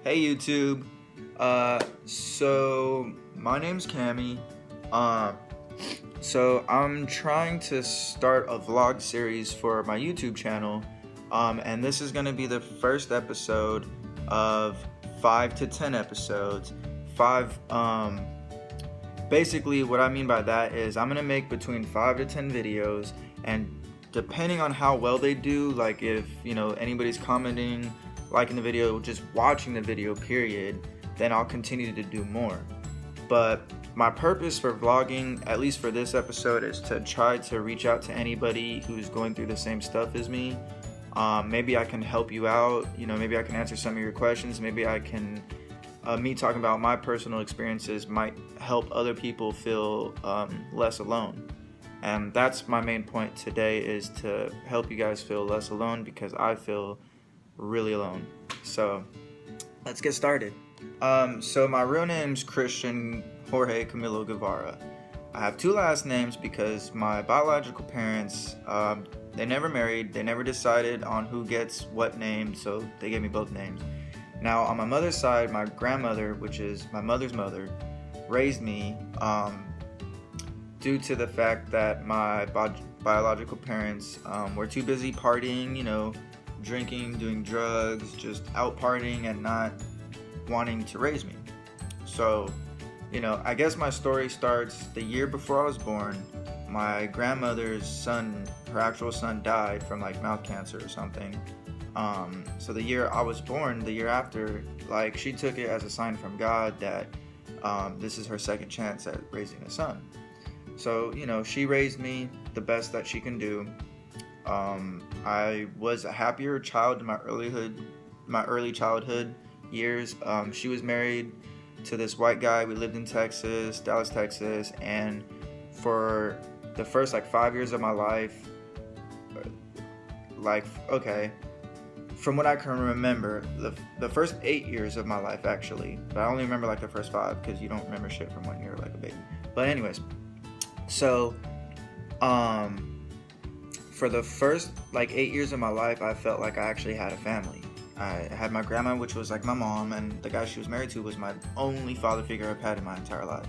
Hey YouTube. So my name's Cammy. So I'm trying to start a vlog series for my YouTube channel. And this is gonna be the first episode of 5 to 10 episodes. Basically what I mean by that is I'm gonna make between 5 to 10 videos, and depending on how well they do, like if anybody's commenting, liking the video, just watching the video period, then I'll continue to do more. But my purpose for vlogging, at least for this episode, is to try to reach out to anybody who's going through the same stuff as me. Maybe I can help you out, maybe I can answer some of your questions, maybe I can me talking about my personal experiences might help other people feel less alone. And that's my main point today, is to help you guys feel less alone, because I feel really alone. So let's get started. So my real name's Christian Jorge Camilo Guevara. I have two last names because my biological parents, they never married, they never decided on who gets what name, so they gave me both names. Now on my mother's side, my grandmother, which is my mother's mother, raised me due to the fact that my biological parents were too busy partying, drinking, doing drugs, just out partying and not wanting to raise me. So, I guess my story starts the year before I was born. My grandmother's son, her actual son, died from like mouth cancer or something. So the year I was born, the year after, like she took it as a sign from God that this is her second chance at raising a son. So, she raised me the best that she can do. I was a happier child in my early childhood years. She was married to this white guy. We lived in Texas, Dallas, Texas, and for the first 5 years of my life, from what I can remember, the first 8 years of my life actually, but I only remember the first 5 because you don't remember shit from when you're a baby. But anyways, so for the first 8 years of my life, I felt like I actually had a family. I had my grandma, which was my mom, and the guy she was married to was my only father figure I've had in my entire life.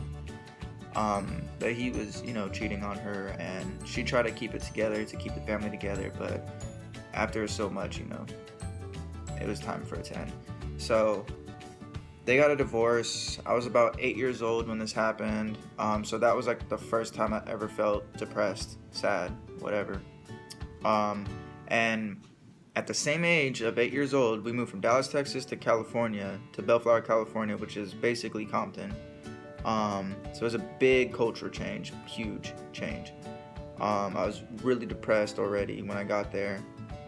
But he was, cheating on her, and she tried to keep it together, to keep the family together, but after so much, it was time for it to end. So they got a divorce. I was about 8 years old when this happened. So that was the first time I ever felt depressed, sad, whatever. And at the same age of 8 years old, we moved from Dallas, Texas to California, to Bellflower, California, which is basically Compton. So it was a big cultural change, huge change. I was really depressed already when I got there.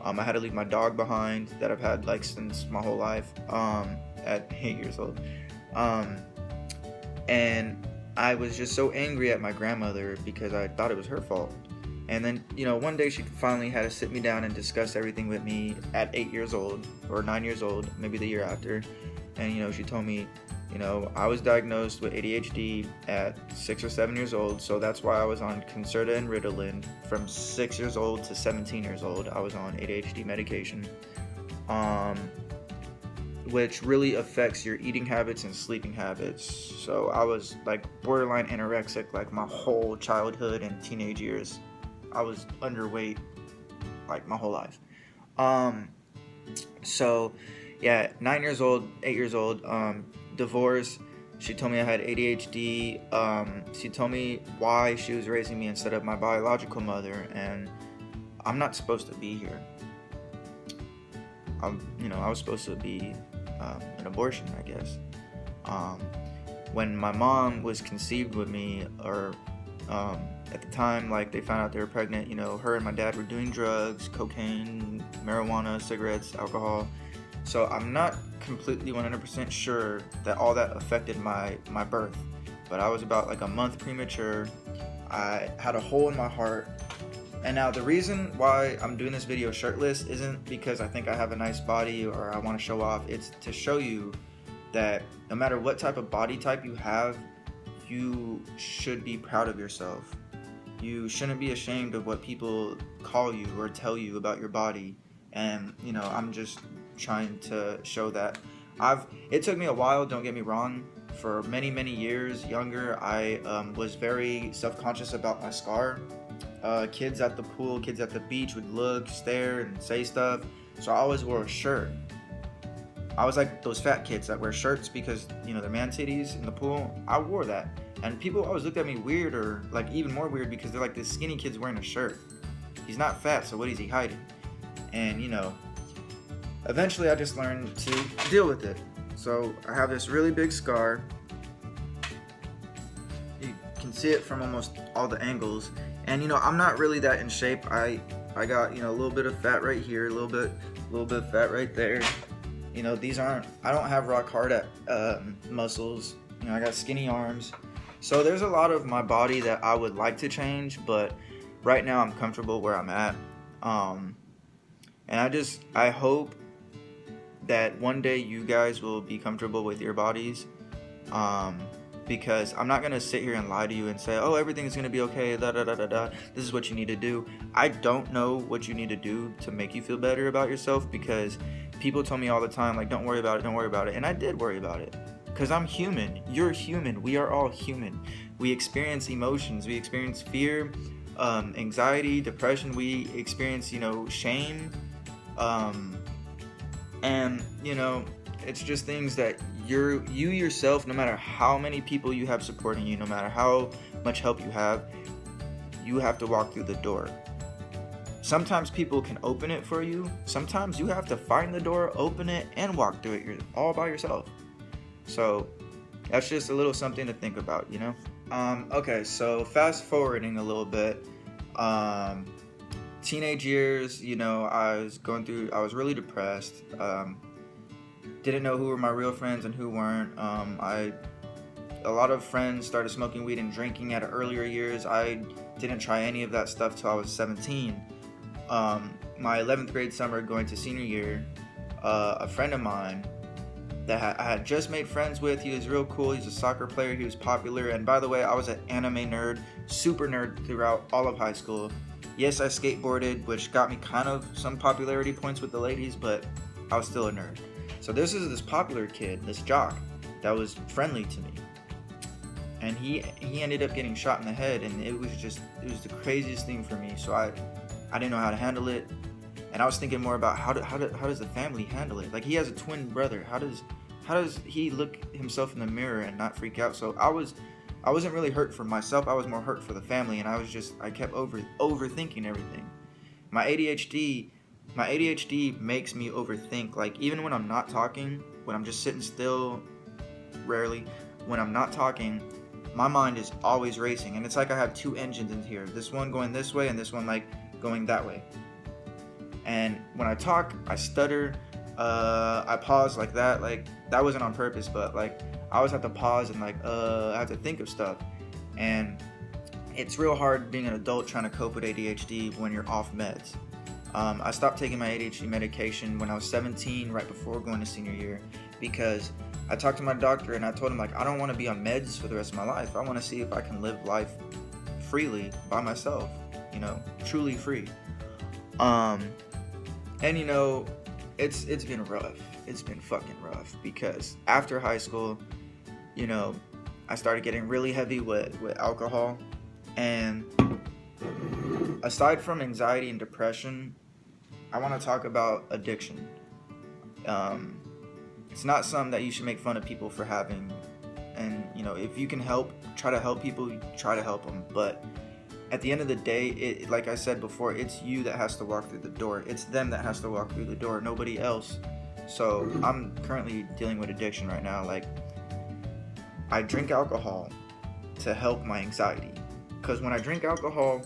I had to leave my dog behind that I've had since my whole life, at 8 years old. And I was just so angry at my grandmother because I thought it was her fault. And then, one day she finally had to sit me down and discuss everything with me at 8 years old, or 9 years old, maybe the year after. And, she told me, I was diagnosed with ADHD at 6 or 7 years old, so that's why I was on Concerta and Ritalin. From 6 years old to 17 years old, I was on ADHD medication, which really affects your eating habits and sleeping habits. So I was borderline anorexic my whole childhood and teenage years. I was underweight my whole life. So yeah, 9 years old, 8 years old, divorce. She told me I had ADHD. She told me why she was raising me instead of my biological mother, and I'm not supposed to be here. I was supposed to be an abortion, I guess. When my mom was conceived with me, or at the time, they found out they were pregnant, her and my dad were doing drugs, cocaine, marijuana, cigarettes, alcohol. So I'm not completely 100% sure that all that affected my birth, but I was about a month premature. I had a hole in my heart. And now the reason why I'm doing this video shirtless isn't because I think I have a nice body or I want to show off. It's to show you that no matter what type of body type you have, you should be proud of yourself. You shouldn't be ashamed of what people call you or tell you about your body. And I'm just trying to show that It took me a while, don't get me wrong. For many years younger, I was very self-conscious about my scar. Kids at the pool, kids at the beach would look, stare, and say stuff. So I always wore a shirt. I was like those fat kids that wear shirts because, you know, they're man titties in the pool. I wore that. And people always looked at me weird, or like even more weird, because they're like, this skinny kid's wearing a shirt. He's not fat, so what is he hiding? And, you know, eventually I just learned to deal with it. So I have this really big scar. You can see it from almost all the angles. And, you know, I'm not really that in shape. I got, you know, a little bit of fat right here, a little bit of fat right there. You know, I don't have rock hard muscles. You know, I got skinny arms. So there's a lot of my body that I would like to change, but right now I'm comfortable where I'm at. And I hope that one day you guys will be comfortable with your bodies. Because I'm not going to sit here and lie to you and say, oh, everything's going to be okay, this is what you need to do. I don't know what you need to do to make you feel better about yourself, because people tell me all the time, like, don't worry about it. And I did worry about it, because I'm human. You're human. We are all human. We experience emotions. We experience fear, anxiety, depression. We experience, you know, shame. And, you know, it's just things that you yourself, no matter how many people you have supporting you, no matter how much help you have to walk through the door. Sometimes people can open it for you. Sometimes you have to find the door, open it, and walk through it. You're all by yourself. So that's just a little something to think about, you know? Okay, so fast forwarding a little bit. Teenage years, you know, I was really depressed. Didn't know who were my real friends and who weren't. A lot of friends started smoking weed and drinking at earlier years. I didn't try any of that stuff till I was 17. My 11th grade summer going to senior year, a friend of mine that I had just made friends with, he was real cool, he's a soccer player, he was popular, and by the way, I was an anime nerd, super nerd throughout all of high school. Yes, I skateboarded, which got me kind of some popularity points with the ladies, but I was still a nerd. So this is this popular kid, this jock, that was friendly to me. And he ended up getting shot in the head, and it was the craziest thing for me. So I didn't know how to handle it. And I was thinking more about how does the family handle it? Like, he has a twin brother. How does he look himself in the mirror and not freak out? So I wasn't really hurt for myself. I was more hurt for the family, and I kept overthinking everything. My ADHD makes me overthink. Like, even when I'm not talking, when I'm just sitting still, rarely, when I'm not talking, my mind is always racing. And it's like I have two engines in here. This one going this way and this one like going that way. And when I talk, I stutter, I pause like that. Like, that wasn't on purpose, but like, I always have to pause and like, I have to think of stuff. And it's real hard being an adult trying to cope with ADHD when you're off meds. I stopped taking my ADHD medication when I was 17, right before going to senior year, because I talked to my doctor and I told him, like, I don't want to be on meds for the rest of my life. I want to see if I can live life freely by myself, you know, truly free. And you know, it's been rough. It's been fucking rough, because after high school, you know, I started getting really heavy with alcohol. And aside from anxiety and depression, I want to talk about addiction. It's not something that you should make fun of people for having. And, you know, if you can try to help people, try to help them. But at the end of the day, like I said before, it's you that has to walk through the door. It's them that has to walk through the door, nobody else. So I'm currently dealing with addiction right now. Like, I drink alcohol to help my anxiety. Because when I drink alcohol,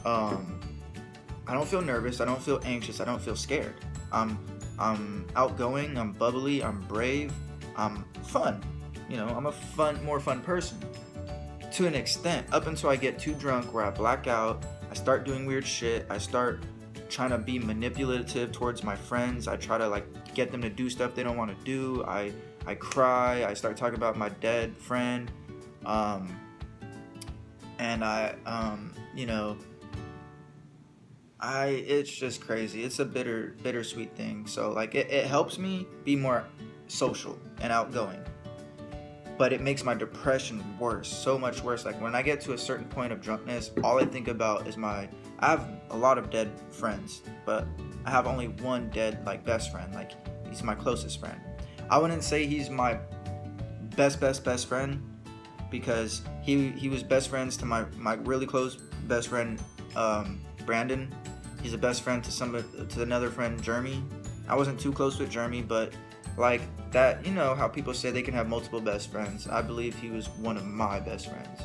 I don't feel nervous, I don't feel anxious, I don't feel scared. I'm outgoing, I'm bubbly, I'm brave, I'm fun. You know, I'm a more fun person. To an extent, up until I get too drunk where I black out, I start doing weird shit, I start trying to be manipulative towards my friends, I try to like get them to do stuff they don't want to do, I cry, I start talking about my dead friend, and you know, it's just crazy. It's a bittersweet thing. So like, it helps me be more social and outgoing. But it makes my depression worse, so much worse. Like when I get to a certain point of drunkenness, all I think about is I have a lot of dead friends, but I have only one dead, like, best friend. Like, he's my closest friend. I wouldn't say he's my best friend, because he was best friends to my really close best friend, Brandon. He's a best friend to another friend, Jeremy. I wasn't too close with Jeremy, but like that, you know how people say they can have multiple best friends. I believe he was one of my best friends.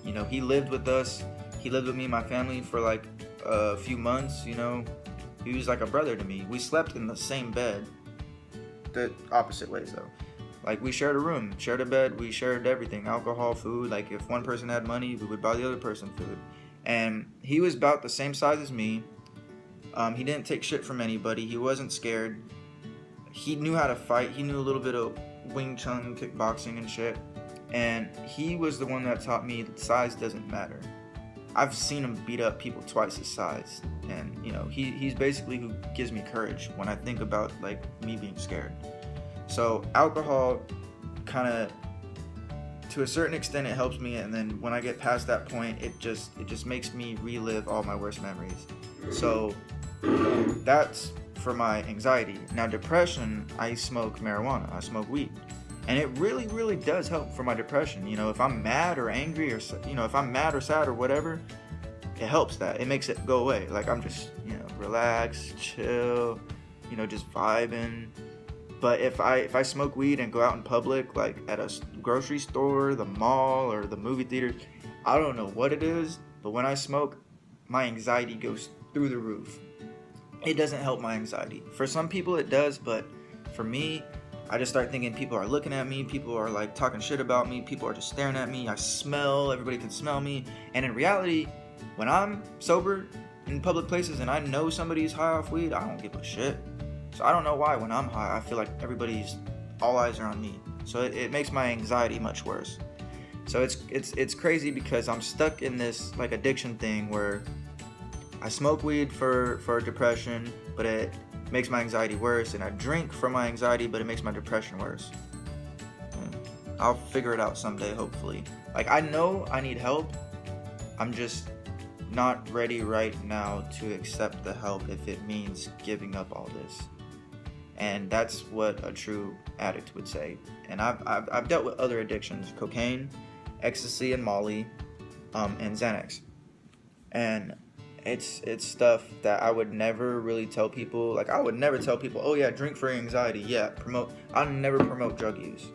You know, he lived with us. He lived with me and my family for like a few months. You know, he was like a brother to me. We slept in the same bed, the opposite ways though. Like, we shared a room, shared a bed, we shared everything, alcohol, food. Like, if one person had money, we would buy the other person food. And he was about the same size as me. He didn't take shit from anybody. He wasn't scared. He knew how to fight. He knew a little bit of Wing Chun, kickboxing and shit. And he was the one that taught me that size doesn't matter. I've seen him beat up people twice his size. And, you know, he's basically who gives me courage when I think about, like, me being scared. So alcohol kind of, to a certain extent, it helps me, and then when I get past that point, it just makes me relive all my worst memories. So that's for my anxiety. Now depression, I smoke marijuana, I smoke weed, and it really does help for my depression. You know, if I'm mad or angry, or, you know, if I'm mad or sad or whatever, it helps that. It makes it go away. Like, I'm just, you know, relax, chill, you know, just vibing. But if I smoke weed and go out in public, like at a grocery store, the mall, or the movie theater, I don't know what it is, but when I smoke, my anxiety goes through the roof. It doesn't help my anxiety. For some people it does, but for me, I just start thinking people are looking at me, people are like talking shit about me, people are just staring at me, I smell, everybody can smell me. And in reality, when I'm sober in public places and I know somebody's high off weed, I don't give a shit. So I don't know why when I'm high, I feel like all eyes are on me. So it makes my anxiety much worse. So it's crazy because I'm stuck in this like addiction thing where I smoke weed for depression, but it makes my anxiety worse, and I drink for my anxiety, but it makes my depression worse. I'll figure it out someday, hopefully. Like, I know I need help. I'm just not ready right now to accept the help if it means giving up all this. And that's what a true addict would say. And I've dealt with other addictions: cocaine, ecstasy, and Molly, and Xanax. And it's stuff that I would never really tell people. Like, I would never tell people, oh yeah, drink for anxiety. Yeah, I'll never promote drug use.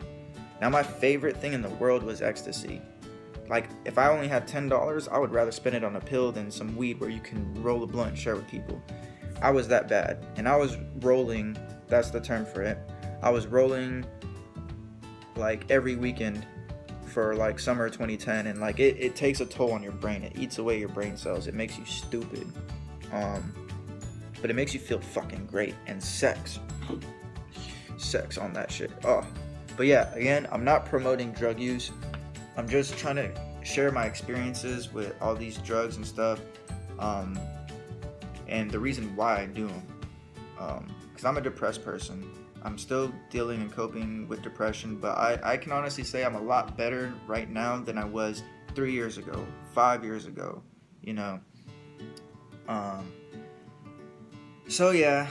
Now, my favorite thing in the world was ecstasy. Like, if I only had $10, I would rather spend it on a pill than some weed where you can roll a blunt and share with people. I was that bad. And I was rolling, that's the term for it. I was rolling like every weekend for like summer 2010, and like it takes a toll on your brain. It eats away your brain cells. It makes you stupid. But it makes you feel fucking great. And sex on that shit. Oh. But yeah, again, I'm not promoting drug use. I'm just trying to share my experiences with all these drugs and stuff, and the reason why I do them. Because I'm a depressed person. I'm still dealing and coping with depression, but I can honestly say I'm a lot better right now than I was 3 years ago, 5 years ago, you know. So yeah,